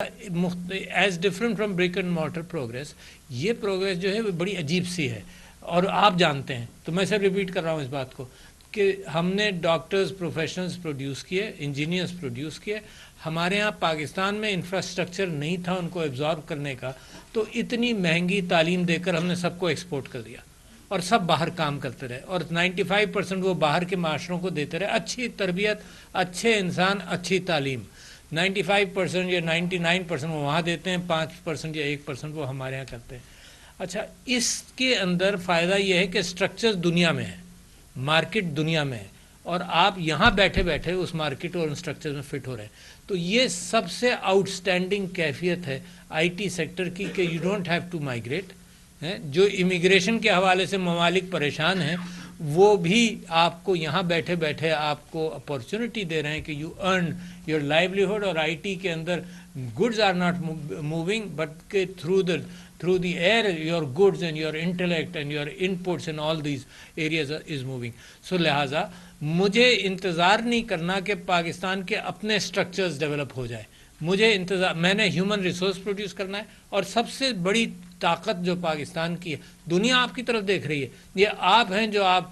As different from brick and mortar progress, یہ progress جو ہے وہ بڑی عجیب سی ہے، اور آپ جانتے ہیں، تو میں صرف ریپیٹ کر رہا ہوں اس بات کو کہ ہم نے ڈاکٹرز پروفیشنلز پروڈیوس کیے، انجینئرز پروڈیوس کیے، ہمارے ہاں پاکستان میں انفراسٹرکچر نہیں تھا ان کو ایبزارب کرنے کا، تو اتنی مہنگی تعلیم دے کر ہم نے سب کو ایکسپورٹ کر دیا اور سب باہر کام کرتے رہے، اور 95% وہ باہر کے معاشروں کو دیتے رہے، اچھی تربیت، اچھے انسان، اچھی تعلیم، 95% یا 99% وہ وہاں دیتے ہیں، 5% یا 1% وہ ہمارے یہاں کرتے ہیں۔ اچھا، اس کے اندر فائدہ یہ ہے کہ سٹرکچر دنیا میں ہے، مارکیٹ دنیا میں ہے، اور آپ یہاں بیٹھے بیٹھے اس مارکیٹ اور سٹرکچر میں فٹ ہو رہے ہیں، تو یہ سب سے آؤٹ سٹینڈنگ کیفیت ہے آئی ٹی سیکٹر کی کہ you don't have to migrate. جو امیگریشن کے حوالے سے ممالک پریشان ہیں، وہ بھی آپ کو یہاں بیٹھے بیٹھے آپ کو اپارچونٹی دے رہے ہیں کہ یو ارن یور لائیولیہڈ، اور آئی ٹی کے اندر goods are not moving but کہ through the air your goods and your intellect and your inputs in all these areas is moving. So لہٰذا مجھے انتظار نہیں کرنا کہ پاکستان کے اپنے سٹرکچرز ڈیولپ ہو جائے، مجھے انتظار، میں نے ہیومن ریسورس پروڈیوس کرنا ہے، اور سب سے بڑی طاقت جو پاکستان کی ہے، دنیا آپ کی طرف دیکھ رہی ہے، یہ آپ ہیں جو آپ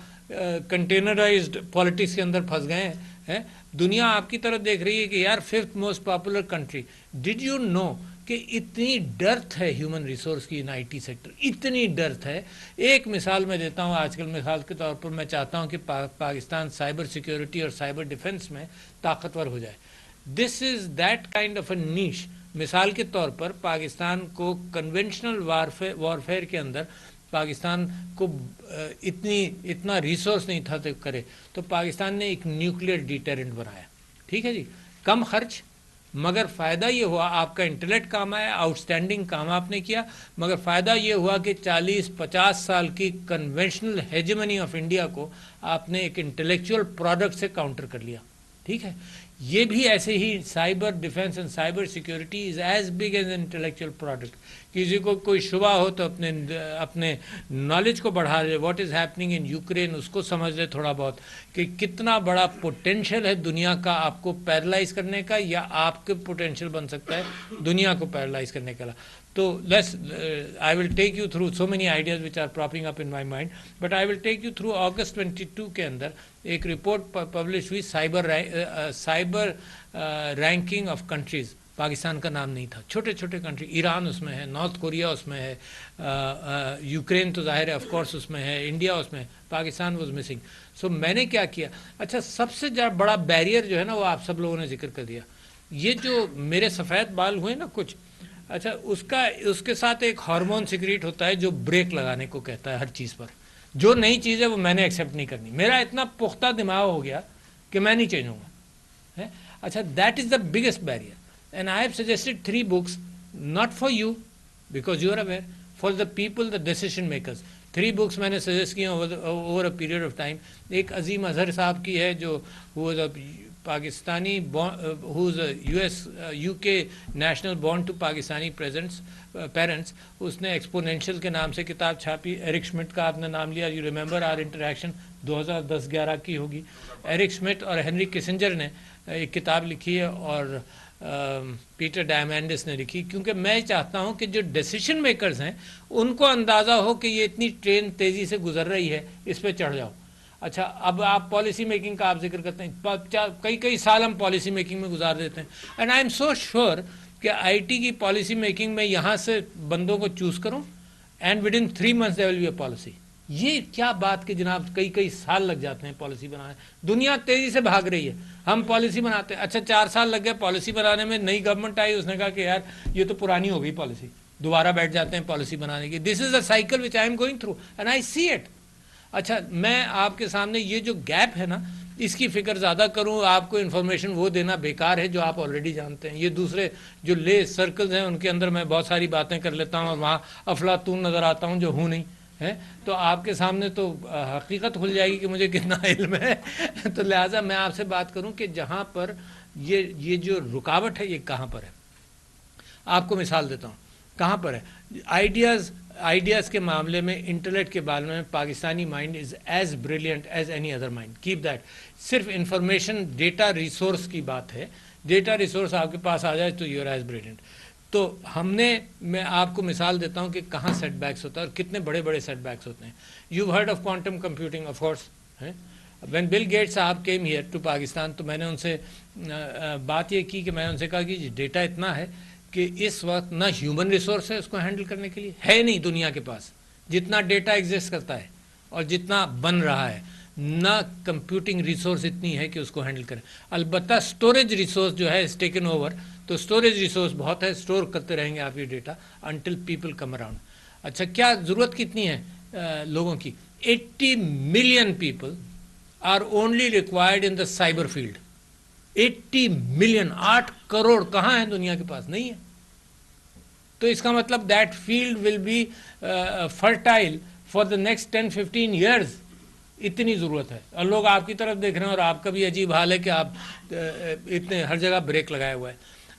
کنٹینرائزڈ پالیٹکس کے اندر پھنس گئے ہیں، دنیا آپ کی طرف دیکھ رہی ہے کہ یار 5th most popular country, did you know کہ اتنی ڈرتھ ہے ہیومن ریسورس کی ان آئی ٹی سیکٹر، اتنی ڈرتھ ہے۔ ایک مثال میں دیتا ہوں، آج کل مثال کے طور پر میں چاہتا ہوں کہ پاکستان سائبر سیکیورٹی اور سائبر ڈیفنس میں طاقتور ہو جائے۔ دس از دیٹ کائنڈ آف اے نیش۔ مثال کے طور پر پاکستان کو کنونشنل وارفیئر کے اندر پاکستان کو اتنا ریسورس نہیں تھا تو کرے، تو پاکستان نے ایک نیوکلیئر ڈیٹرنٹ بنایا، ٹھیک ہے جی، کم خرچ، مگر فائدہ یہ ہوا آپ کا انٹلیکٹ کام آیا، آؤٹ سٹینڈنگ کام آپ نے کیا، مگر فائدہ یہ ہوا کہ 40-50 سال کی کنونشنل ہیجمنی آف انڈیا کو آپ نے ایک انٹلیکچوئل پروڈکٹ سے کاؤنٹر کر لیا، ٹھیک ہے۔ یہ بھی ایسے ہی cyber defence and cyber security is as big as intellectual product. کسی کو کوئی شبہ ہو تو اپنے نالج کو بڑھا لے، what is happening in Ukraine, اس کو سمجھ لے تھوڑا بہت کہ کتنا بڑا پوٹینشیل ہے دنیا کا آپ کو پیرالائز کرنے کا، یا آپ کے پوٹینشیل بن سکتا ہے دنیا کو پیرالائز کرنے کا۔ تو I will take you through so many ideas which are propping up in my mind, but I will take you through August 22 کے اندر ایک رپورٹ پبلش ہوئی، cyber ranking of countries, Pakistan کا نام نہیں تھا، چھوٹے چھوٹے کنٹری، ایران اس میں ہے، نارتھ کوریا اس میں ہے، یوکرین تو ظاہر ہے آف کورس اس میں ہے، انڈیا اس میں ہے، پاکستان واز مسنگ۔ سو میں نے کیا کیا، اچھا سب سے بڑا بیریئر جو ہے نا وہ آپ سب لوگوں نے ذکر کر دیا، یہ جو میرے سفید بال ہوئے نا کچھ، اچھا اس کے ساتھ ایک ہارمون سیکریٹ ہوتا ہے جو بریک لگانے کو کہتا ہے ہر چیز پر، جو نئی چیز ہے وہ میں نے ایکسیپٹ نہیں کرنی، میرا اتنا پختہ دماغ ہو گیا کہ میں نہیں چینج ہوں گا۔ اچھا that is the biggest barrier, and I have suggested 3 books not for you because you are aware, for the people, the decision makers. 3 books میں نے سجیسٹ کیا over a period of time. ایک عظیم اظہر صاحب کی ہے جو پاکستانی UK نیشنل بانڈ ٹو پاکستانی پیرنٹس، اس نے ایکسپونینشیل کے نام سے کتاب چھاپی۔ ایرک شمٹ کا آپ نے نام لیا، یو ریمبر آر انٹریکشن، 2010-11 کی ہوگی۔ ایرک شمٹ اور ہنری کسنجر نے ایک کتاب لکھی ہے، اور پیٹر ڈائمینڈس نے لکھی، کیونکہ میں چاہتا ہوں کہ جو ڈیسیشن میکرز ہیں ان کو اندازہ ہو کہ یہ اتنی ٹرین تیزی سے گزر رہی ہے، اس پہ چڑھ جاؤ۔ اچھا اب آپ پالیسی میکنگ کا آپ ذکر کرتے ہیں، کئی سال ہم پالیسی میکنگ میں گزار دیتے ہیں، and I am so sure کہ آئی ٹی کی پالیسی میکنگ میں یہاں سے بندوں کو چوز کروں، and with in 3 months there will be a policy۔ یہ کیا بات کہ جناب کئی سال لگ جاتے ہیں پالیسی بنانے، دنیا تیزی سے بھاگ رہی ہے، ہم پالیسی بناتے ہیں، اچھا 4 سال لگ گئے پالیسی بنانے میں، نئی گورنمنٹ آئی، اس نے کہا کہ یار یہ تو پرانی ہو گئی پالیسی، دوبارہ بیٹھ جاتے ہیں پالیسی بنانے کی۔ This is a cycle which I'm going through and I see it. اچھا میں آپ کے سامنے یہ جو گیپ ہے نا، اس کی فکر زیادہ کروں، آپ کو انفارمیشن وہ دینا بیکار ہے جو آپ آلریڈی جانتے ہیں۔ یہ دوسرے جو لے سرکلز ہیں ان کے اندر میں بہت ساری باتیں کر لیتا ہوں اور وہاں افلاطون نظر آتا ہوں جو ہوں نہیں ہے، تو آپ کے سامنے تو حقیقت کھل جائے گی کہ مجھے کتنا علم ہے۔ تو لہٰذا میں آپ سے بات کروں کہ جہاں پر یہ جو رکاوٹ ہے یہ کہاں پر ہے، آپ کو مثال دیتا ہوں کہاں پر ہے۔ آئیڈیاز کے معاملے میں، انٹلیکٹ کے بارے میں Pakistani mind is as brilliant as any other mind, keep that. صرف انفارمیشن ڈیٹا ریسورس کی بات ہے، ڈیٹا ریسورس آپ کے پاس آ جائے تو یو آر ایز بریلینٹ. تو ہم نے, میں آپ کو مثال دیتا ہوں کہ کہاں سیٹ بیکس ہوتا ہے اور کتنے بڑے بڑے سیٹ بیکس ہوتے ہیں. You heard of quantum computing of course. When Bill Gates صاحب کیم ہیئر ٹو پاکستان, تو میں نے ان سے بات یہ کی کہ میں نے ان سے کہا کہ ڈیٹا اتنا ہے کہ اس وقت نہ ہیومن ریسورس ہے اس کو ہینڈل کرنے کے لیے, ہے نہیں دنیا کے پاس جتنا ڈیٹا ایگزسٹ کرتا ہے اور جتنا بن رہا ہے, نہ کمپیوٹنگ ریسورس اتنی ہے کہ اس کو ہینڈل کریں. البتہ سٹوریج ریسورس جو ہے از ٹیکن اوور, تو سٹوریج ریسورس بہت ہے, اسٹور کرتے رہیں گے آپ یہ data until people come around. اچھا کیا ضرورت کتنی ہے لوگوں کی؟ 80 million people are only required in the cyber field. 80 million, 8 crore کہاں ہیں دنیا کے پاس؟ نہیں ہے. تو اس کا مطلب that field will be fertile for the next 10-15 years. اتنی ضرورت ہے, اور لوگ آپ کی طرف دیکھ رہے ہیں, اور آپ کا بھی عجیب حال ہے کہ آپ اتنے ہر جگہ بریک لگائے ہوا ہے.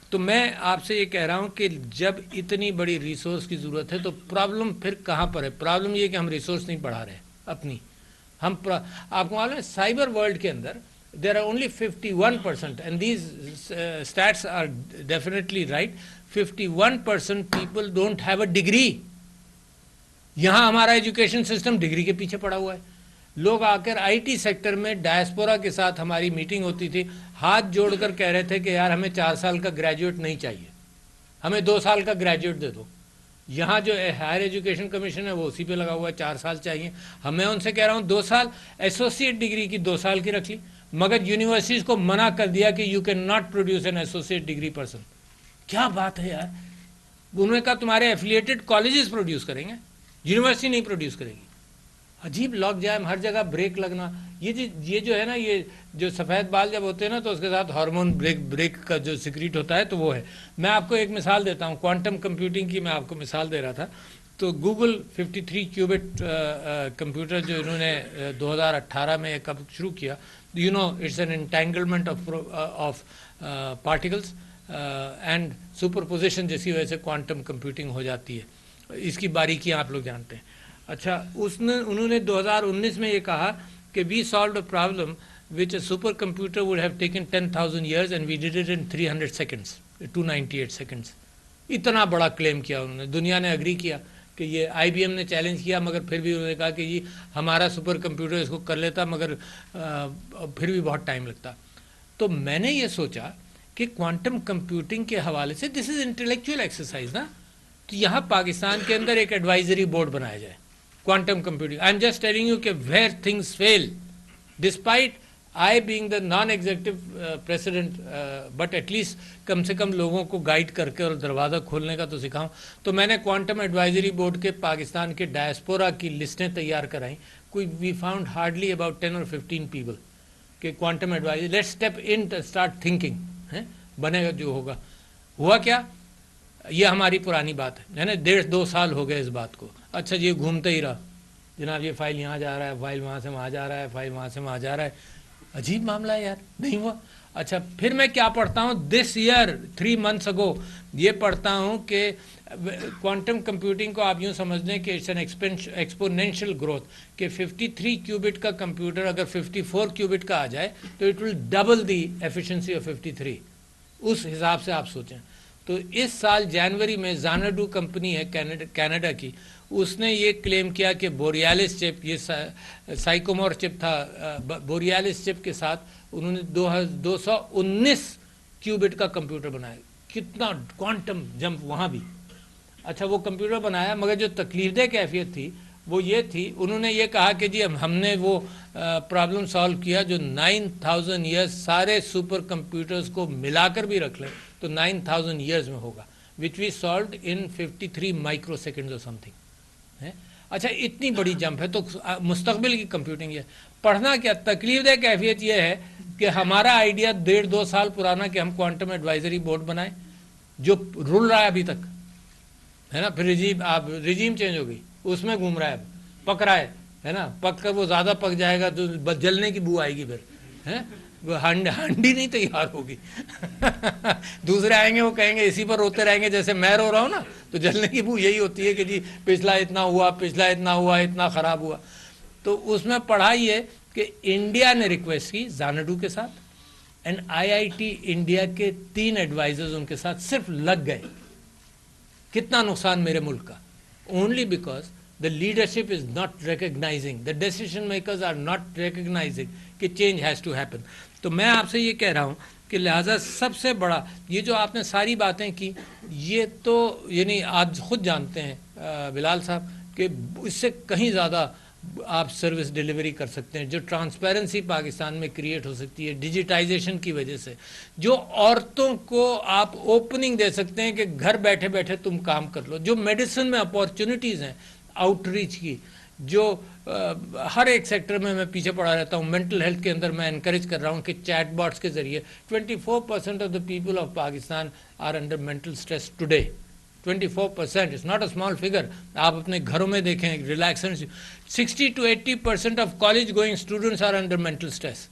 تو میں آپ سے یہ کہہ رہا ہوں کہ جب اتنی بڑی ریسورس کی ضرورت ہے تو پرابلم پھر کہاں پر ہے؟ پرابلم یہ کہ ہم ریسورس نہیں بڑھا رہے اپنی. آپ کو معلوم ہے سائبر ورلڈ کے اندر there are only 51%, and these stats are definitely right. 51% people don't have a degree. یہاں ہمارا ایجوکیشن سسٹم ڈگری کے پیچھے پڑا ہوا ہے. لوگ آ کر آئی ٹی سیکٹر میں ڈائسپورا کے ساتھ ہماری میٹنگ ہوتی تھی, ہاتھ جوڑ کر کہہ رہے تھے کہ یار ہمیں 4 سال کا گریجویٹ نہیں چاہیے, ہمیں 2 سال کا گریجویٹ دے دو. یہاں جو ہائر ایجوکیشن کمیشن ہے وہ اسی پہ لگا ہوا ہے, 4 سال چاہیے. میں ان سے کہہ رہا ہوں 2 سال, ایسوسیٹ ڈگری کی 2 سال کی رکھ لی, مگر یونیورسٹیز کو منع کر دیا کہ you can not produce an associate degree person. کیا بات ہے یار. انہوں نے کہا تمہارے ایفیلیٹڈ کالجز پروڈیوس کریں گے, یونیورسٹی نہیں پروڈیوس کرے گی. عجیب لاک جام, ہر جگہ بریک لگنا. یہ جو ہے نا, یہ جو سفید بال جب ہوتے ہیں نا تو اس کے ساتھ ہارمون بریک کا جو سیکریٹ ہوتا ہے تو وہ ہے. میں آپ کو ایک مثال دیتا ہوں, کوانٹم کمپیوٹنگ کی میں آپ کو مثال دے رہا تھا. تو گوگل 53 کیوبٹ کمپیوٹر جو انہوں نے 2018 میں کب شروع کیا, you know it's an entanglement of particles and superposition, جس کی وجہ سے کوانٹم کمپیوٹنگ ہو جاتی ہے. اس کی باریکیاں آپ لوگ جانتے ہیں. اچھا انہوں نے 2019 میں یہ کہا کہ we solved a problem which a supercomputer would have taken 10,000 years and we did it in 300 seconds, 298 seconds. اتنا بڑا کلیم کیا انہوں نے. دنیا نے اگری کیا کہ یہ آئی بی ایم نے چیلنج کیا, مگر پھر بھی انہوں نے کہا کہ یہ ہمارا سپر کمپیوٹر اس کو کر لیتا, مگر پھر بھی بہت ٹائم لگتا. تو میں نے یہ سوچا کہ کوانٹم کمپیوٹنگ کے حوالے سے دس از انٹلیکچوئل ایکسرسائز نا, تو یہاں پاکستان کے اندر ایک ایڈوائزری بورڈ بنایا جائے quantum computing. I'm just telling you کہ where things fail, despite I being the non-executive president, but at least کم سے کم لوگوں کو گائیڈ کر کے اور دروازہ کھولنے کا تو سکھاؤں. تو میں نے کوانٹم ایڈوائزری بورڈ کے پاکستان کے ڈائسپورا کی لسٹیں تیار کرائیں. کوئی we found hardly about 10 or 15 people کہ quantum advisory let step in start thinking بنے گا جو ہوگا. ہوا کیا, یہ ہماری پرانی بات ہے نا, 1.5-2 سال ہو گئے اس بات کو. اچھا یہ گھومتے ہی رہا جناب, یہ فائل یہاں جا رہا ہے, فائل وہاں سے وہاں جا رہا ہے, فائل وہاں سے وہاں جا رہا ہے. عجیب معاملہ ہے یار, نہیں ہوا. اچھا پھر میں کیا پڑھتا ہوں, دس ایئر 3 months ago یہ پڑھتا ہوں کہ کوانٹم کمپیوٹنگ کو آپ یوں سمجھ لیں کہ اٹس این ایکسپونینشیل گروتھ, کہ 53 کیوبٹ کا کمپیوٹر اگر 54 کیوبٹ کا آ جائے تو it will double the efficiency of 53. اس حساب سے آپ سوچیں. تو اس سال جنوری میں زانڈو کمپنی ہے کینیڈا کی, اس نے یہ کلیم کیا کہ بوریالس چپ, یہ سائیکومور چپ تھا, بوریالس چپ کے ساتھ انہوں نے 219 کیوبٹ کا کمپیوٹر بنایا. کتنا کوانٹم جمپ وہاں بھی. اچھا وہ کمپیوٹر بنایا, مگر جو تکلیف دہ کیفیت تھی وہ یہ تھی, انہوں نے یہ کہا کہ جی ہم نے وہ پرابلم سالو کیا جو 9000 ایئرز سارے سپر کمپیوٹرز کو ملا کر بھی رکھ لیں تو 9000 ایئرز میں ہوگا, وچ وی سالوڈ ان 53 مائکرو سیکنڈز اور سم تھنگ. اچھا اتنی بڑی جمپ ہے, تو مستقبل کی کمپیوٹنگ ہے. پڑھنا کیا, تکلیف دہ کیفیت یہ ہے کہ ہمارا آئیڈیا 1.5-2 سال پرانا کہ ہم کوانٹم ایڈوائزری بورڈ بنائیں جو رول رہا ہے ابھی تک ہے نا, پھر رجیم چینج ہو گئی, اس میں گھوم رہا ہے, پک رہا ہے نا, پک کر وہ زیادہ پک جائے گا تو جلنے کی بو آئے گی, پھر ہانڈی نہیں تیار ہوگی. دوسرے آئیں گے وہ کہیں گے اسی پر روتے رہیں گے جیسے میں رو رہا ہوں نا, تو جلنے کی بو یہی ہوتی ہے کہ جی پچھلا اتنا ہوا, اتنا خراب ہوا. تو اس میں پڑھا یہ کہ انڈیا نے ریکویسٹ کی زانڈو کے ساتھ, اینڈ IIT انڈیا کے 3 ایڈوائزرز ان کے ساتھ صرف لگ گئے. کتنا نقصان میرے ملک کا, only because the leadership is not recognizing, the decision makers are not recognizing کہ change has to happen. تو میں آپ سے یہ کہہ رہا ہوں کہ لہٰذا سب سے بڑا یہ جو آپ نے ساری باتیں کی, یہ تو یعنی آپ خود جانتے ہیں بلال صاحب کہ اس سے کہیں زیادہ آپ سروس ڈیلیوری کر سکتے ہیں. جو ٹرانسپیرنسی پاکستان میں کریٹ ہو سکتی ہے ڈیجیٹائزیشن کی وجہ سے, جو عورتوں کو آپ اوپننگ دے سکتے ہیں کہ گھر بیٹھے بیٹھے تم کام کر لو, جو میڈیسن میں اپارچونیٹیز ہیں آؤٹ ریچ کی, جو ہر ایک سیکٹر میں پیچھے پڑا رہتا ہوں. مینٹل ہیلتھ کے اندر میں انکریج کر رہا ہوں کہ چیٹ باٹس کے ذریعے 24% of the people of Pakistan are under mental stress today. 24% is not a small figure. آپ اپنے گھروں میں دیکھیں relaxation. 60 to 80% of college going students are under mental stress.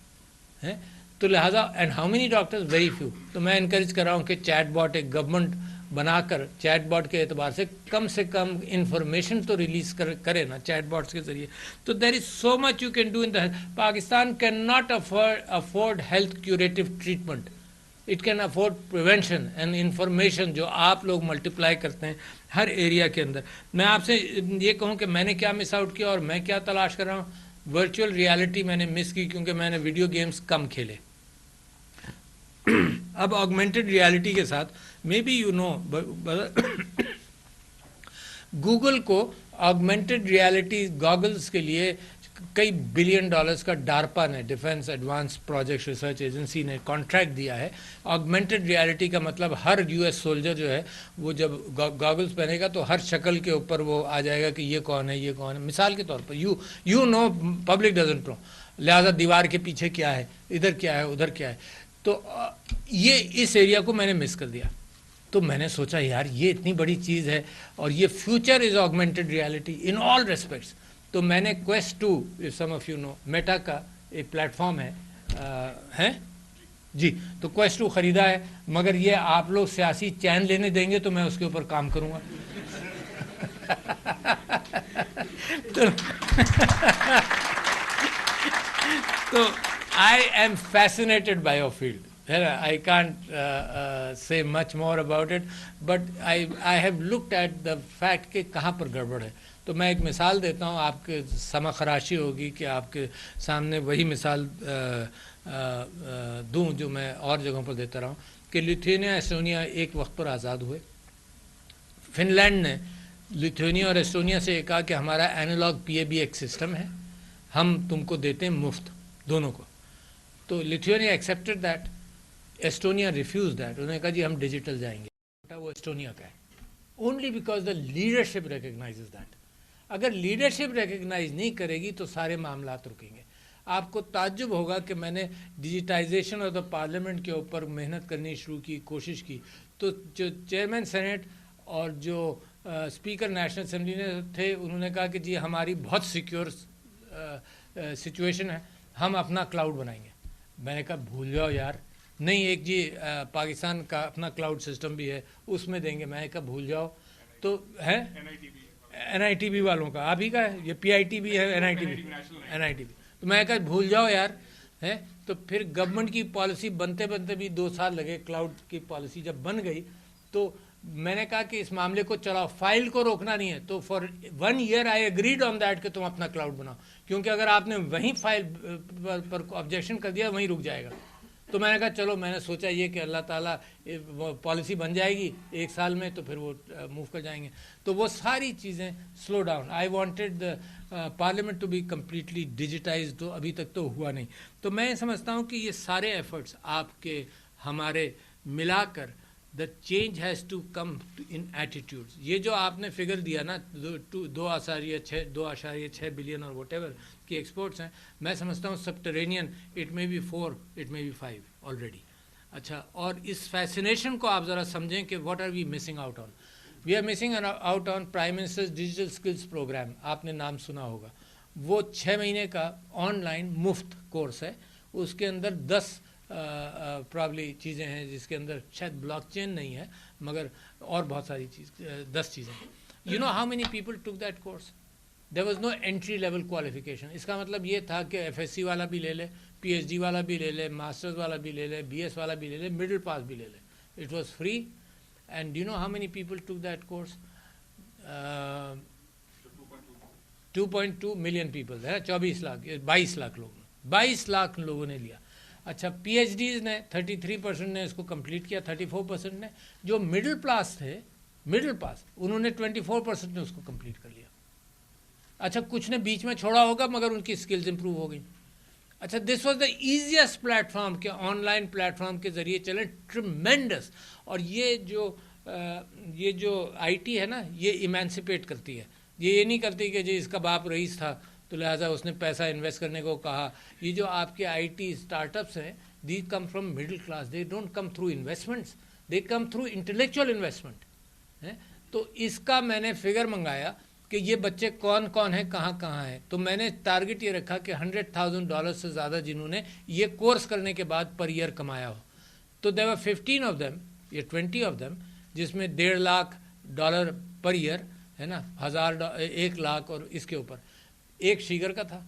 تو لہٰذا and how many doctors, very few. تو میں انکریج کر رہا ہوں کہ چیٹ باٹ ایک گورنمنٹ بنا کر چیٹ باٹ کے اعتبار سے کم انفارمیشن تو ریلیز کرے نا چیٹ باٹس کے ذریعے. تو there is so much you can do in the. Pakistan can not afford health curative treatment. It can afford prevention and information جو آپ لوگ ملٹیپلائی کرتے ہیں ہر ایریا کے اندر. میں آپ سے یہ کہوں کہ میں نے کیا مس آؤٹ کیا اور میں کیا تلاش کر رہا ہوں. ورچوئل ریالٹی میں نے مس کی کیونکہ میں نے ویڈیو گیمز کم کھیلے. اب آگمنٹڈ ریالٹی کے ساتھ maybe you know Google کو آگمنٹڈ ریالٹی گاگلز کے لیے کئی بلین ڈالرز کا ڈارپا نے, defence advance project research agency نے کانٹریکٹ دیا ہے. آگمنٹڈ ریالٹی کا مطلب ہر US سولجر جو ہے وہ جب گاگلز پہنے گا تو ہر شکل کے اوپر وہ آ جائے گا کہ یہ کون ہے یہ کون ہے. مثال کے طور پر you know public doesn't know, لہٰذا دیوار کے پیچھے کیا ہے, ادھر کیا ہے, ادھر کیا ہے. تو یہ اس ایریا کو میں نے مس کر دیا. تو میں نے سوچا یار یہ اتنی بڑی چیز ہے اور یہ future is augmented reality in all respects. تو میں نے Quest 2, some of you know, Meta کا ایک پلیٹ فارم ہے جی, تو Quest 2 خریدا ہے. مگر یہ آپ لوگ سیاسی چین لینے دیں گے تو میں اس کے اوپر کام کروں گا. تو I am fascinated by your field. I can't say much more about it, but I have looked at the fact کہ کہاں پر گڑبڑ ہے. تو میں ایک مثال دیتا ہوں, آپ کے سما خراشی ہوگی کہ آپ کے سامنے وہی مثال دوں جو میں اور جگہوں پر دیتا رہا ہوں کہ لیتھوینیا ایسٹونیا ایک وقت پر آزاد ہوئے. فن لینڈ نے لیتھوینیا اور ایسٹونیا سے یہ کہا کہ ہمارا اینالاگ PAB ایک سسٹم ہے, ہم تم کو دیتے ہیں مفت دونوں کو. تو Lithuania accepted that, Estonia refuses that. انہوں نے کہا جی ہم ڈیجیٹل جائیں گے. وہ ایسٹونیا کا ہے only because the leadership recognizes that. اگر لیڈرشپ ریکگنائز نہیں کرے گی تو سارے معاملات رکیں گے. آپ کو تعجب ہوگا کہ میں نے ڈیجیٹائزیشن آف دا پارلیمنٹ کے اوپر محنت کرنی شروع کی, کوشش کی. تو جو چیئرمین سینیٹ اور جو اسپیکر نیشنل اسمبلی نے تھے انہوں نے کہا کہ جی ہماری بہت سیکیور سچویشن ہے, ہم اپنا کلاؤڈ بنائیں گے. میں نے کہا بھول جاؤ یار, نہیں ایک جی پاکستان کا اپنا کلاؤڈ سسٹم بھی ہے اس میں دیں گے. میں نے کہا بھول جاؤ. تو ہے NITB والوں کا, آپ ہی کا ہے, یہ PIT بھی ہے, NITB. تو میں نے کہا بھول جاؤ یار. ہے تو پھر گورنمنٹ کی پالیسی بنتے بنتے بھی 2 سال لگے. کلاؤڈ کی پالیسی جب بن گئی تو میں نے کہا کہ اس معاملے کو چلاؤ, فائل کو روکنا نہیں ہے. تو for 1 year I agreed on that کہ تم اپنا کلاؤڈ بناؤ, کیونکہ اگر آپ نے وہیں فائل پر آبجیکشن کر دیا وہیں رک جائے گا. تو میں نے کہا چلو, میں نے سوچا یہ کہ اللہ تعالیٰ پالیسی بن جائے گی 1 سال میں تو پھر وہ موو کر جائیں گے. تو وہ ساری چیزیں slow down. I wanted the parliament to be completely digitised, تو ابھی تک تو ہوا نہیں. تو میں سمجھتا ہوں کہ یہ سارے ایفرٹس آپ کے ہمارے ملا کر the change has to come in attitudes. یہ جو آپ نے فگر دیا نا 2.6 بلین اور واٹ ایور کی ایکسپورٹس ہیں, میں سمجھتا ہوں subterranean it may be 4, it may be 5 already. اچھا, اور اس فیسنیشن کو آپ ذرا سمجھیں کہ what are we missing out on. We are missing out on prime ministers digital skills programme. آپ نے نام سنا ہوگا. وہ 6 مہینے کا آن لائن مفت کورس ہے. اس کے اندر 10 پرابلی چیزیں ہیں, جس کے اندر شاید بلاک چین نہیں ہے مگر اور بہت ساری 10 چیزیں. You know how many people took that course? there was no entry level qualification. اس کا مطلب یہ تھا کہ ایف ایس سی والا بھی لے لے, پی ایچ ڈی والا بھی لے لے, ماسٹرز والا بھی لے لے, بی ایس والا بھی لے لے, مڈل پاس بھی لے لے. It was free. And do you know how many people took that course? 2.2 million people. 22 lakh 22 lakh لوگ, 22 لاکھ لوگوں نے لیا. اچھا پی ایچ ڈیز نے 33% نے اس کو کمپلیٹ کیا, 34% نے. جو مڈل پاس تھے, مڈل پاس, انہوں نے 24% نے اس کو کمپلیٹ کر لیا. اچھا کچھ نے بیچ میں چھوڑا ہوگا مگر ان کی سکلز امپروو ہو گئی. اچھا this was the easiest plate form کہ آن لائن پلیٹ فارم کے ذریعے چلیں, ٹریمینڈس. اور یہ جو آئی ٹی ہے نا, یہ ایمانسپیٹ کرتی ہے. یہ نہیں کرتی کہ جی اس کا باپ رئیس تھا تو لہٰذا اس نے پیسہ انویسٹ کرنے کو کہا. یہ جو آپ کے آئی ٹی اسٹارٹ اپس ہیں, they come from middle class, they don't come through investments, they come through intellectual investment. تو اس کا میں نے فگر منگایا کہ یہ بچے کون کون ہیں, کہاں کہاں ہیں. تو میں نے ٹارگٹ یہ رکھا کہ $100,000 سے زیادہ جنہوں نے یہ کورس کرنے کے بعد پر ایئر کمایا ہو. تو there were 15 of them یا 20 of them جس میں $1.5 لاکھ پر ایئر ہے نا, 1 لاکھ اور اس کے اوپر. ایک شیگر کا تھا,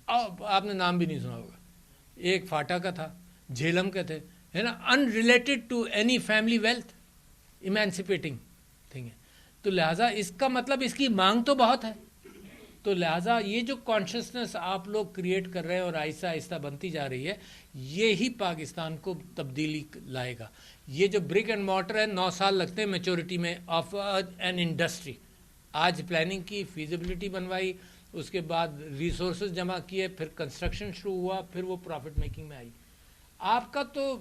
آپ نے نام بھی نہیں سنا ہوگا. ایک فاٹا کا تھا, جھیلم کے تھے, ہے نا, unrelated to any family wealth, emancipating thing ہے. تو لہٰذا اس کا مطلب اس کی مانگ تو بہت ہے. تو لہٰذا یہ جو کانشیسنس آپ لوگ کریٹ کر رہے ہیں اور آہستہ آہستہ بنتی جا رہی ہے, یہی پاکستان کو تبدیلی لائے گا. یہ جو برک اینڈ مارٹر ہے, 9 سال لگتے ہیں میچورٹی میں آف این انڈسٹری. آج پلاننگ کی, فیزیبلٹی بنوائی, اس کے بعد ریسورسز جمع کیے, پھر کنسٹرکشن شروع ہوا, پھر وہ پروفٹ میکنگ میں آئی. آپ کا تو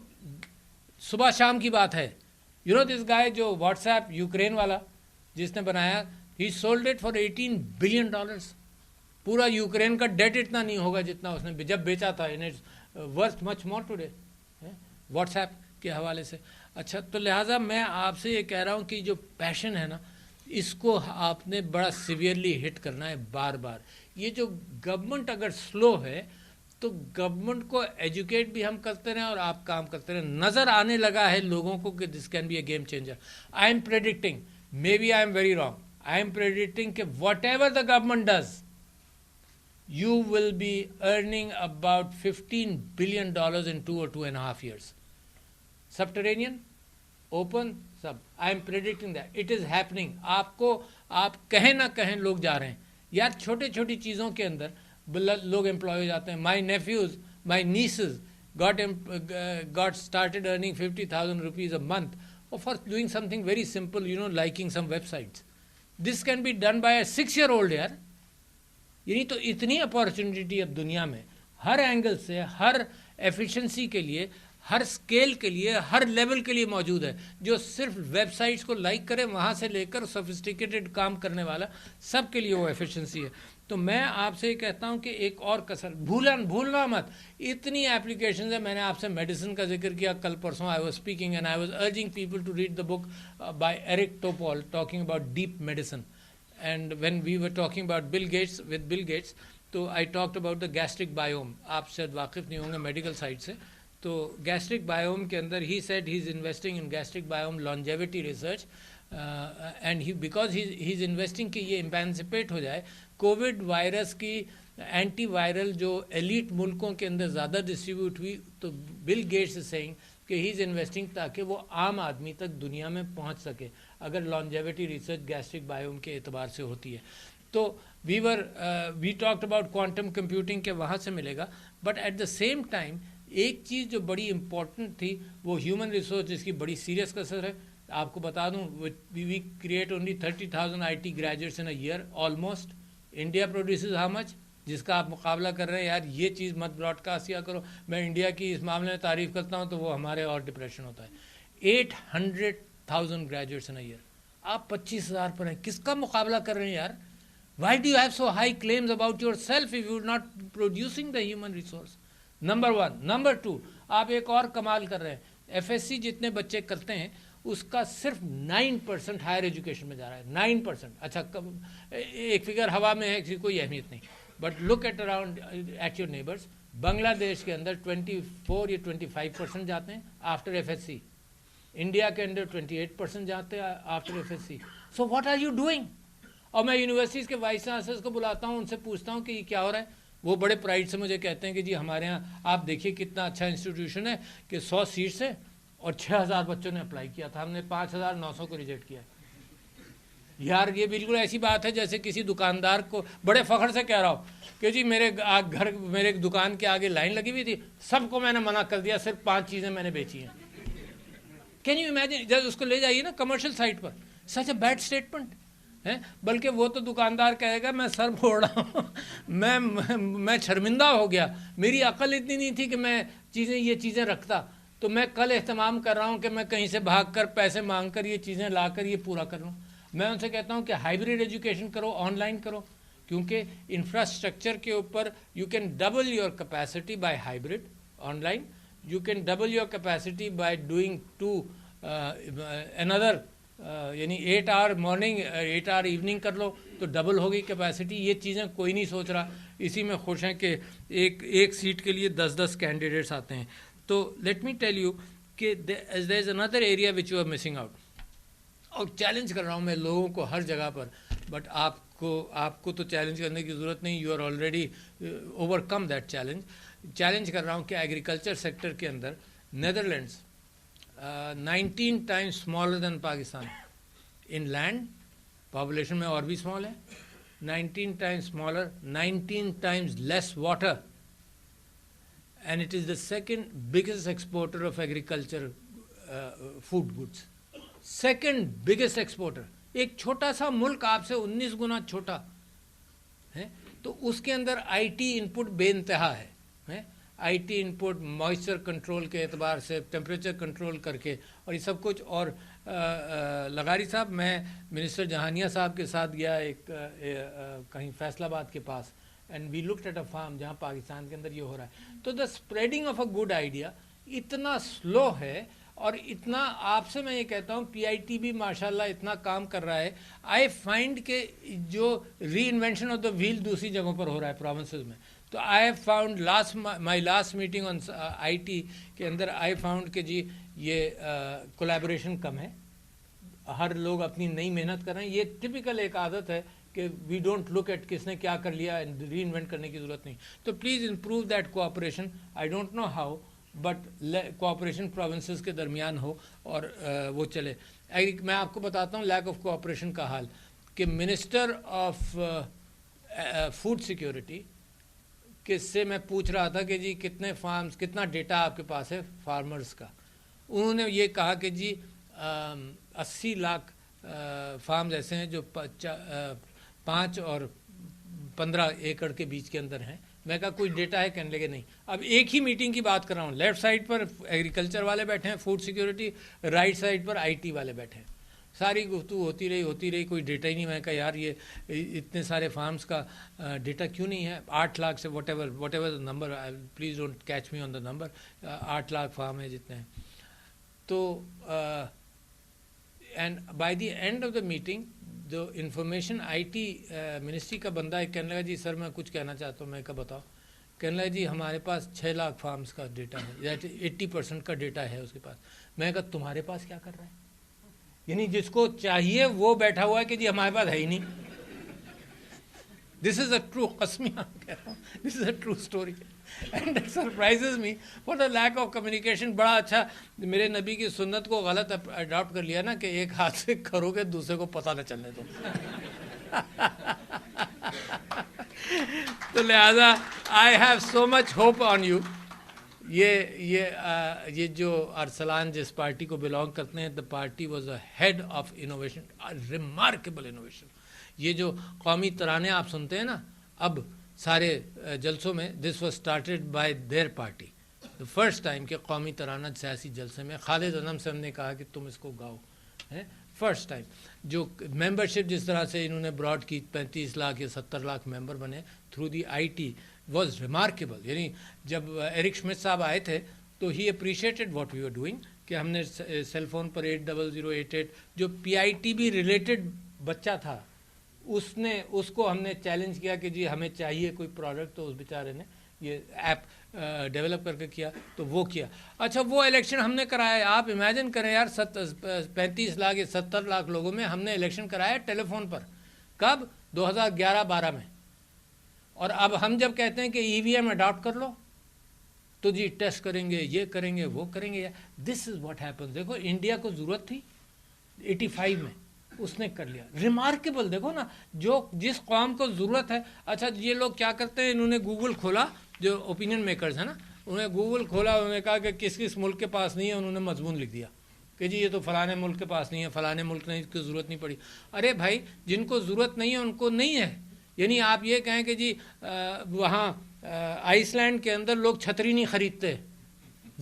صبح شام کی بات ہے. یو نو دس گائے جو واٹس ایپ یوکرین والا جس نے بنایا, ہی سولڈ اٹ فار $18 بلین. پورا یوکرین کا ڈیٹ اتنا نہیں ہوگا جتنا اس نے جب بیچا تھا. ورتھ مچ مور ٹوڈے واٹس ایپ کے حوالے سے. اچھا تو لہٰذا میں آپ سے یہ کہہ رہا ہوں کہ جو پیشن ہے نا, اس کو آپ نے بڑا سیویئرلی ہٹ کرنا ہے بار بار. یہ جو گورنمنٹ اگر سلو ہے تو گورنمنٹ کو ایجوکیٹ بھی ہم کرتے رہیں اور آپ کام کرتے رہیں. نظر آنے لگا ہے لوگوں کو کہ this can be a game changer. I'm predicting, maybe I'm very wrong, I am predicting کہ whatever the government does, you will be earning about $15 billion in 2 or 2.5 years. Subterranean, open, sub. I am predicting that. It is happening. آپ کہیں نہ کہیں لوگ جا رہے ہیں. یار چھوٹی چھوٹی چیزوں کے اندر لوگ امپلائی ہو جاتے ہیں. My nephews, my nieces got started earning 50,000 rupees a month for doing something very simple, you know, liking some websites. This can be done by a 6-year-old یار. یعنی تو اتنی اپارچونیٹی اب دنیا میں ہر اینگل سے, ہر ایفیشنسی کے لیے, ہر اسکیل کے لیے, ہر لیول کے لیے موجود ہے. جو صرف ویب سائٹس کو لائک کرے وہاں سے لے کر سوفسٹیکیٹڈ کام کرنے والا, سب کے لیے وہ ایفیشنسی ہے. تو میں آپ سے یہ کہتا ہوں کہ ایک اور کسر بھولنا مت. اتنی ایپلیکیشنز ہیں. میں نے آپ سے میڈیسن کا ذکر کیا کل پرسوں. I was speaking and I was urging people to read the book by Eric Topol talking about deep medicine. And when we were talking about Bill Gates تو I talked about the gastric biome. آپ شاید واقف نہیں ہوں گے medical side سے. تو gastric biome کے اندر ہی said he is investing in gastric biome longevity research and he because he is investing کہ یہ ایمانسپیٹ ہو جائے. کووڈ وائرس کی اینٹی وائرل جو ایلیٹ ملکوں کے اندر زیادہ ڈسٹریبیوٹ ہوئی, تو بل گیٹس از سیئنگ کہ ہی از انویسٹنگ تاکہ وہ عام آدمی تک دنیا میں پہنچ سکے اگر لانجیوٹی ریسرچ گیسٹرک بایوم کے اعتبار سے ہوتی ہے. تو we talked about quantum computing کے وہاں سے ملے گا. But at the same time ایک چیز جو بڑی امپورٹنٹ تھی وہ ہیومن ریسورس, جس کی بڑی سیریس کسر ہے. آپ کو بتا دوں we create only 30,000 IT graduates in a year almost. India produces how much, جس کا آپ مقابلہ کر رہے ہیں. یار یہ چیز مت براڈ کاسٹ کیا کرو. میں انڈیا کی اس معاملے میں تعریف کرتا ہوں تو وہ ہمارے اور ڈپریشن ہوتا ہے. 800,000 graduates in a year. آپ 25,000 پر ہیں. کس کا مقابلہ کر رہے ہیں یار؟ Why do you have so high claims about yourself if you're not producing the human resource? Number 1. Number 2, آپ ایک اور کمال کر رہے ہیں. FSC جتنے بچے کرتے ہیں اس کا صرف 9% ہائر ایجوکیشن میں جا رہا ہے. 9%. اچھا ایک فگر ہوا میں ہے, کسی کوئی اہمیت نہیں. But look at around at your neighbours. Bangladesh کے اندر 24 یا 25% جاتے ہیں آفٹر FSC. انڈیا کے اندر 28% جاتے ہیں after FSC. So what are you doing? اور میں یونیورسٹیز کے وائس چانسلرز کو بلاتا ہوں, ان سے پوچھتا ہوں کہ یہ کیا ہو رہا ہے. وہ بڑے پرائڈ سے مجھے کہتے ہیں کہ جی ہمارے ہاں آپ دیکھیے کتنا اچھا انسٹیٹیوشن ہے کہ 100 سیٹس ہے اور 6000 بچوں نے اپلائی کیا تھا, ہم نے 5900 کو ریجیکٹ کیا. یار یہ بالکل ایسی بات ہے جیسے کسی دکاندار کو بڑے فخر سے کہہ رہا ہو کہ جی میرے گھر میرے دکان کے آگے لائن لگی ہوئی تھی, سب کو میں نے منع کر دیا, صرف 5 چیزیں میں نے بیچی ہیں. Can you imagine? جب اس کو لے جائیے نا کمرشل سائٹ پر, سچ اے بیڈ اسٹیٹمنٹ ہے. بلکہ وہ تو دکاندار کہے گا میں سر پھوڑ رہا ہوں, میں شرمندہ ہو گیا, میری عقل اتنی نہیں تھی کہ میں یہ چیزیں رکھتا. تو میں کل اہتمام کر رہا ہوں کہ میں کہیں سے بھاگ کر پیسے مانگ کر یہ چیزیں لا کر یہ پورا کر لوں. میں ان سے کہتا ہوں کہ ہائیبریڈ ایجوکیشن کرو, آن لائن کرو, کیونکہ انفراسٹرکچر کے اوپر you can double your capacity by hybrid on line. You can double your capacity by doing another یعنی 8 آور مارننگ 8 آور ایوننگ کر لو تو ڈبل ہوگی کیپیسٹی. یہ چیزیں کوئی نہیں سوچ رہا, اسی میں خوش ہیں کہ ایک سیٹ کے لیے 10 کینڈیڈیٹس آتے ہیں. تو لیٹ می ٹیل یو کہ دیر از اندر area which you are missing out. اور چیلنج کر رہا ہوں میں لوگوں کو ہر جگہ پر, بٹ آپ کو تو چیلنج کرنے کی ضرورت نہیں, you are already over come that challenge. Challenge کر رہا ہوں کہ ایگریکلچر سیکٹر کے اندر Netherlands 19 times smaller than Pakistan in land, population میں اور بھی small ہے, 19 times smaller, 19 times less water, and it is the second biggest exporter of agriculture food goods. Second biggest exporter. ایک چھوٹا سا ملک آپ سے 19 گنا چھوٹا ہے, تو اس کے اندر آئی ٹی انپٹ بے انتہا ہے. I T input moisture control کے اعتبار سے, ٹیمپریچر کنٹرول کر کے, اور یہ سب کچھ. اور لغاری صاحب, میں منسٹر جہانیہ صاحب کے ساتھ گیا ایک کہیں فیصل آباد کے پاس, and we looked at a farm جہاں پاکستان کے اندر یہ ہو رہا ہے. تو the spreading of a good idea اتنا سلو ہے, اور اتنا آپ سے میں یہ کہتا ہوں پی آئی ٹی بھی ماشاءاللہ اتنا کام کر رہا ہے. آئی فائنڈ کہ جو ری انوینشن آف دا ویل دوسری جگہوں پر ہو رہا ہے پروونسز میں. تو I found my last meeting on I T کے اندر آئی فاؤنڈ کہ جی یہ کولیبریشن کم ہے, ہر لوگ اپنی نئی محنت کر رہے ہیں. یہ ٹپیکل ایک عادت ہے کہ وی ڈونٹ لک ایٹ کس نے کیا کر لیا, ری انوینٹ کرنے کی ضرورت نہیں. تو please improve that cooperation. I don't know how, but cooperation provinces کے درمیان ہو اور وہ چلے. میں آپ کو بتاتا ہوں لیک آف کوآپریشن کا حال, کہ منسٹر آف فوڈ سیکیورٹی کس سے میں پوچھ رہا تھا کہ جی کتنے فارمز, کتنا ڈیٹا آپ کے پاس ہے فارمرز کا. انہوں نے یہ کہا کہ جی 80 لاکھ فارمز ایسے ہیں جو 5 اور 15 ایکڑ کے بیچ کے اندر ہیں. میں کہا کوئی ڈیٹا ہے؟ کہنے لگے نہیں. اب ایک ہی میٹنگ کی بات کر رہا ہوں, لیفٹ سائڈ پر ایگریکلچر والے بیٹھے ہیں food security, right side per I T والے بیٹھے ہیں. ساری گفتگو ہوتی رہی, کوئی ڈیٹا ہی نہیں. میں کہا یار یہ اتنے سارے فارمز کا ڈیٹا کیوں نہیں ہے؟ 8 لاکھ سے what ever number, please don't catch me on the number, 8 lakh form ہے جتنے ہیں. تو and by the end of the meeting جو انفارمیشن آئی ٹی منسٹری کا بندہ ہے کہنے لگا جی سر میں کچھ کہنا چاہتا ہوں. میں کہا بتاؤ. کہنے لگا جی ہمارے پاس 6 لاکھ فارمز کا ڈیٹا ہے, 80% کا ڈیٹا ہے اس کے پاس. میں کہا تمہارے پاس کیا کر رہا ہے؟ یعنی جس کو چاہیے وہ بیٹھا ہوا ہے کہ جی ہمارے پاس ہے ہی نہیں. دس از اے ٹرو, قسمی کہہ رہا ہوں, this is a true story. And it surprises me for the lack of communication. بڑا اچھا میرے نبی کی سنت کو غلط اڈاپٹ کر لیا نا کہ ایک ہاتھ سے کرو گے دوسرے کو پتہ نہ چلنے دو. تو لہذا I have so much hope on you. یہ جو ارسلان جس پارٹی کو بلانگ کرتے ہیں, the party was a head of innovation, remarkable innovation. یہ جو قومی ترانے آپ سنتے ہیں نا اب سارے جلسوں میں, this was started by their party. The first time کہ قومی ترانہ سیاسی جلسے میں خالد انم سے ہم نے کہا کہ تم اس کو گاؤ. فرسٹ ٹائم جو ممبرشپ جس طرح سے انہوں نے براڈ کی, 35 لاکھ یا 70 لاکھ ممبر بنے through the I T, was remarkable. یعنی جب ایرک شمٹ صاحب آئے تھے تو he appreciated what we are doing, کہ ہم نے سیل فون پر 80088 جو پی آئی ٹی بھی ریلیٹڈ بچہ تھا اس کو ہم نے چیلنج کیا کہ جی ہمیں چاہیے کوئی پروڈکٹ. تو اس بیچارے نے یہ ایپ ڈیولپ کر کے کیا, تو وہ کیا. اچھا وہ الیکشن ہم نے کرایا, آپ امیجن کریں یار 35 لاکھ یا 70 لاکھ لوگوں میں ہم نے الیکشن کرایا ٹیلی فون پر. کب؟ 2011-12 میں. اور اب ہم جب کہتے ہیں کہ ای وی ایم اڈاپٹ کر لو تو جی ٹیسٹ کریں گے، یہ کریں گے، وہ کریں گے. دس از واٹ ہیپن. دیکھو انڈیا کو ضرورت تھی 85 میں، اس نے کر لیا. ریمارکیبل. دیکھو نا، جس قوم کو ضرورت ہے. اچھا یہ لوگ کیا کرتے ہیں، انہوں نے گوگل کھولا، جو اوپینین میکرز ہیں نا، انہوں نے گوگل کھولا، انہوں نے کہا کہ کس کس ملک کے پاس نہیں ہے، انہوں نے مضمون لکھ دیا کہ جی یہ تو فلانے ملک کے پاس نہیں ہے، فلانے ملک نے اس کی ضرورت نہیں پڑی. ارے بھائی، جن کو ضرورت نہیں ہے ان کو نہیں ہے. یعنی آپ یہ کہیں کہ جی وہاں آئس لینڈ کے اندر لوگ چھتری نہیں خریدتے.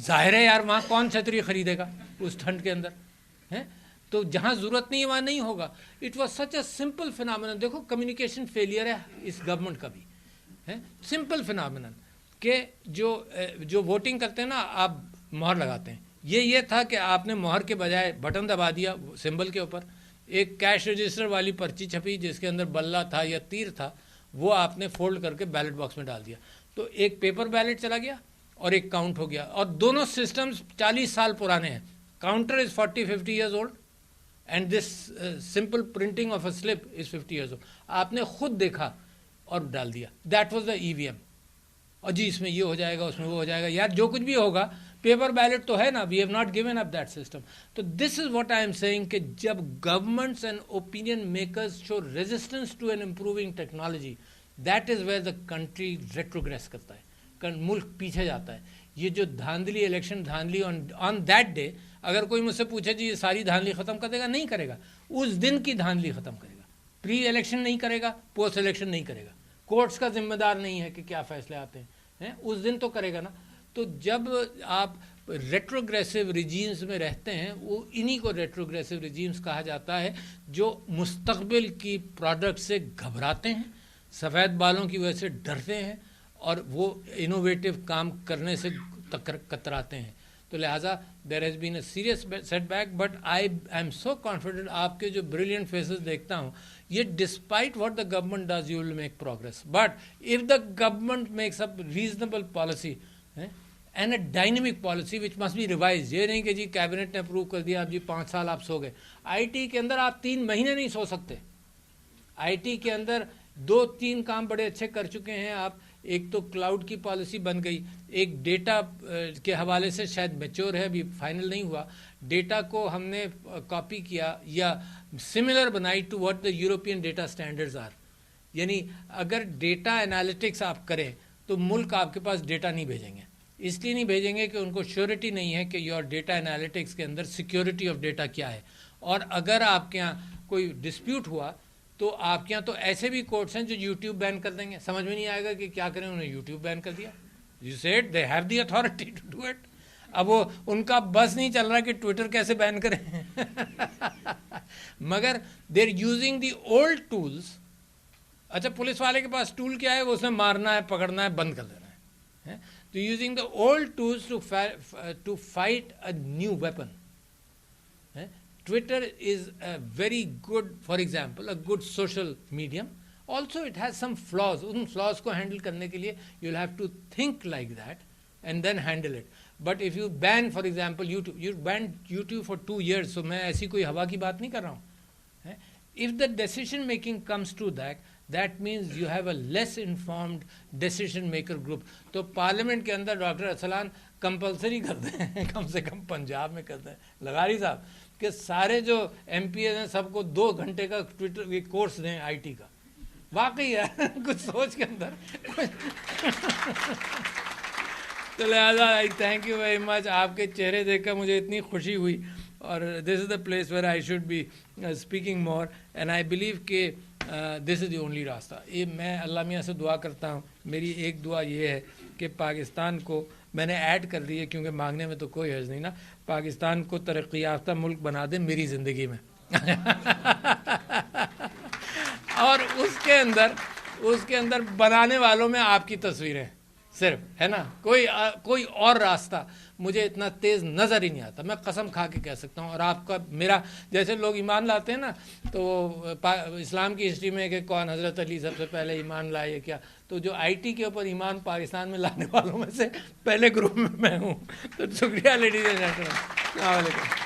ظاہر ہے یار، وہاں کون چھتری خریدے گا اس ٹھنڈ کے اندر ہیں؟ تو جہاں ضرورت نہیں ہے وہاں نہیں ہوگا. It was such a simple phenomenon. دیکھو کمیونیکیشن فیلئر ہے اس گورنمنٹ کا بھی ہے. سمپل فینامنن کہ جو ووٹنگ کرتے ہیں نا، آپ مہر لگاتے ہیں. یہ تھا کہ آپ نے مہر کے بجائے بٹن دبا دیا سمبل کے اوپر، ایک کیش رجسٹر والی پرچی چھپی جس کے اندر بلہ تھا یا تیر تھا، وہ آپ نے فولڈ کر کے بیلٹ باکس میں ڈال دیا. تو ایک پیپر بیلٹ چلا گیا اور ایک کاؤنٹ ہو گیا. اور دونوں سسٹمز 40 سال پرانے ہیں. Counter is 40-50 years old and this simple printing of a slip is 50 years old. آپ نے خود دیکھا اور ڈال دیا. That was the E V M. اور جی اس میں یہ ہو جائے گا، اس میں وہ ہو جائے گا. یار جو کچھ بھی ہوگا، پیپر بیلٹ تو ہے نا. We have not given up that system. تو this is what I'm seeing کہ جب governments and opinion makers show resistance to an improving technology, that is where the country retrogress کرتا ہے، ملک پیچھے جاتا ہے. یہ جو دھاندلی الیکشن دھاندلی آن دیٹ ڈے، اگر کوئی مجھ سے پوچھے جی یہ ساری دھاندلی ختم کر دے گا، نہیں کرے گا. اس دن کی دھاندلی ختم کرے گا. پری الیکشن نہیں کرے گا، پوسٹ الیکشن نہیں کرے گا. کورٹس کا ذمہ دار نہیں ہے کہ کیا فیصلے آتے ہیں، اس دن تو کرے گا نا. تو جب آپ ریٹروگریسو ریجیمز میں رہتے ہیں، وہ انہی کو ریٹروگریسو ریجیمز کہا جاتا ہے جو مستقبل کی پروڈکٹ سے گھبراتے ہیں، سفید بالوں کی وجہ سے ڈرتے ہیں، اور وہ انوویٹو کام کرنے سے کتراتے ہیں. تو لہٰذا there has been a serious setback, but I am so confident. آپ کے جو بریلینٹ فیسز دیکھتا ہوں، یہ despite what the government does you will make progress. But if the government makes up reasonable policy and a dynamic policy which must be revise. یہ نہیں کہ جی cabinet نے اپروو کر دیا، اب جی 5 سال آپ سو گئے. آئی ٹی کے اندر آپ 3 مہینے نہیں سو سکتے. آئی ٹی کے اندر 2-3 کام بڑے اچھے کر چکے ہیں آپ. ایک تو کلاؤڈ کی پالیسی بن گئی، ایک ڈیٹا کے حوالے سے شاید میچور ہے، ابھی فائنل نہیں ہوا. ڈیٹا کو ہم نے کاپی کیا یا سملر بنائی to what the European data standards are. یعنی اگر ڈیٹا انالیٹکس آپ کریں تو ملک آپ کے پاس ڈیٹا نہیں بھیجیں گے. اس لیے نہیں بھیجیں گے کہ ان کو شیورٹی نہیں ہے کہ یور ڈیٹا انالیٹکس کے اندر سیکیورٹی آف ڈیٹا کیا ہے. اور اگر آپ کے یہاں کوئی ڈسپیوٹ ہوا تو آپ کے یہاں تو ایسے بھی کورٹس ہیں جو یوٹیوب بین کر دیں گے. سمجھ میں نہیں آئے گا کہ کیا کریں، انہوں نے یوٹیوب بین کر دیا. You said they have the authority to do it. اب وہ ان کا بس نہیں چل رہا کہ ٹویٹر کیسے بین کریں مگر they are using the old tools. اچھا پولیس والے کے پاس ٹول کیا ہے؟ وہ اس نے مارنا ہے، پکڑنا ہے، بند کر دینا ہے. تو using the old tools to fight a new weapon. Twitter is a very good, for example, a good social medium. Also it has some flaws. In flaws کو handle کرنے کے لیے you'll have to think like that and then handle it. But if you ban, for example, YouTube, you banned YouTube for 2 years, so میں ایسی کوئی ہوا کی بات نہیں کر رہا ہوں. If the decision making comes to that means you have a less informed decision maker group. تو پارلیمنٹ کے اندر ڈاکٹر ارسلان کمپلسری کر دیں، کم سے کم پنجاب میں کر دیں لغاری صاحب، کہ سارے جو ایم پی ایز ہیں سب کو 2 گھنٹے کا ٹویٹر کورس دیں آئی ٹی کا. واقعی ہے کچھ سوچ کے اندر. تو لہٰذا آئی تھینک یو ویری مچ. آپ کے چہرے دیکھ کر مجھے اتنی خوشی ہوئی، اور this is the place where I should be speaking more and I believe کہ دس از دی اونلی راستہ. یہ میں اللہ میاں سے دعا کرتا ہوں. میری ایک دعا یہ ہے کہ پاکستان کو، میں نے ایڈ کر دی ہے کیونکہ مانگنے میں تو کوئی حرج نہیں نا، پاکستان کو ترقی یافتہ ملک بنا دے میری زندگی میں اور اس کے اندر بنانے والوں میں آپ کی تصویریں صرف ہے نا. کوئی اور راستہ مجھے اتنا تیز نظر ہی نہیں آتا. میں قسم کھا کے کہہ سکتا ہوں. اور آپ کا میرا جیسے لوگ ایمان لاتے ہیں نا، تو اسلام کی ہسٹری میں کہ کون حضرت علی سب سے پہلے ایمان لائے کیا، تو جو آئی ٹی کے اوپر ایمان پاکستان میں لانے والوں میں سے پہلے گروپ میں ہوں. تو شکریہ لیڈیز اینڈ جینٹلمین. السلام علیکم.